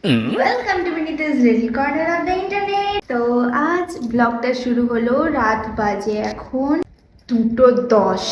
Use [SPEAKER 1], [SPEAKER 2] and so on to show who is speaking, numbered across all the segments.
[SPEAKER 1] Welcome to Vinita's little corner of the internet. তো আজ ব্লগটা শুরু হলো, রাত বাজে এখন 2:10।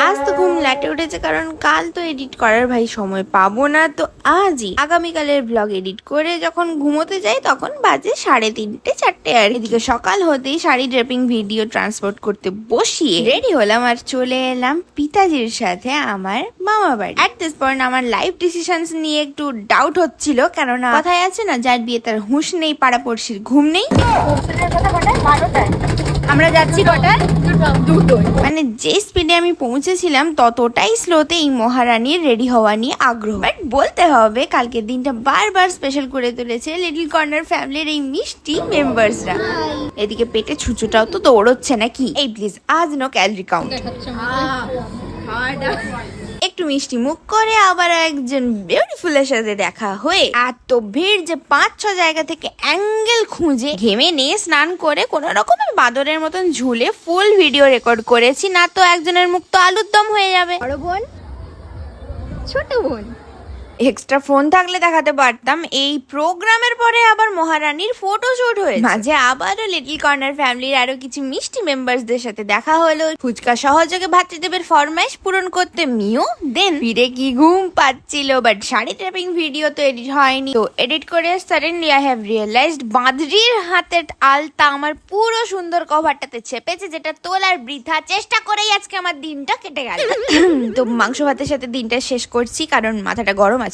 [SPEAKER 2] আজ তো ঘুম লেটে উঠেছে কারণ কাল তো এডিট করার ভাই সময় পাবো না, তো আজই আগামীকালের ব্লগ এডিট করে যখন ঘুমোতে যাই তখন বাজে 3:30 4টে। আর এদিকে সকাল হতেই শাড়ি ড্রেপিং ভিডিও ট্রান্সপোর্ট করতে বসিয়ে রেডি হলাম আর চলে এলাম পিতাজির সাথে আমার মামা বাড়ি। অ্যাট দিস পয়েন্ট আমার লাইফ ডিসিশনস নিয়ে একটু ডাউট হচ্ছিল, কেননা কথায় আছে না, যার বিয়ে তার হুঁশ নেই পাড়াপড়শির ঘুম নেই। আমরা যাচ্ছি কটায়? মানে যে স্পিডে আমি পৌঁছেছিলাম ততটাই স্লোতে এই মহারানীর রেডি হওয়া নিয়ে আগ্রহ। বাট বলতে হবে কালকের দিনটা বারবার স্পেশাল করে তুলেছে লিটল কর্নার ফ্যামিলির এই মিষ্টি মেম্বার্সরা। এদিকে পেটে ছুঁচোটাও তো দৌড়চ্ছে নাকি। এই প্লিজ আজ নো ক্যালোরি কাউন্ট। একটু মিষ্টি মুখ করে আবার একজন বিউটিফুলের সাথে দেখা হয়ে এত ভিড় যে 5-6 জায়গা থেকে অ্যাঙ্গেল খুঁজে ঘেমে নিয়ে স্নান করে কোন রকমের বাদরের মতন ঝুলে ফুল ভিডিও রেকর্ড করেছি, না তো একজনের মুখ তো আলুর দম হয়ে যাবে।
[SPEAKER 3] বড় বোন, ছোট বোন,
[SPEAKER 2] এক্সট্রা ফোন থাকলে দেখাতে পারতাম। এই প্রোগ্রামের পরে আবার মহারানীর ফটোশুট হয়েছে, মাঝে আবারও লিটল কর্নার ফ্যামিলির আরো কিছু মিষ্টি মেম্বারসদের সাথে দেখা হলো। ফুচকা সহযোগে ভাতৃদেবের ফরমাইশ পূরণ করতে মিও দেন ফিরে কি ঘুম পাচ্ছিল। বাট শাড়ি ট্র্যাপিং ভিডিও তো এডিট হয়নি, তো এডিট করে সাডেনলি আই হ্যাভ রিয়েলাইজড বাঁদরির হাতের আলতা আমার পুরো সুন্দর কভারটাতে চেপেছে, যেটা তোলার বৃথা চেষ্টা করেই আজকে আমার দিনটা কেটে গেল। তো মাংস ভাতের সাথে দিনটা শেষ করছি কারণ মাথাটা গরম আছে।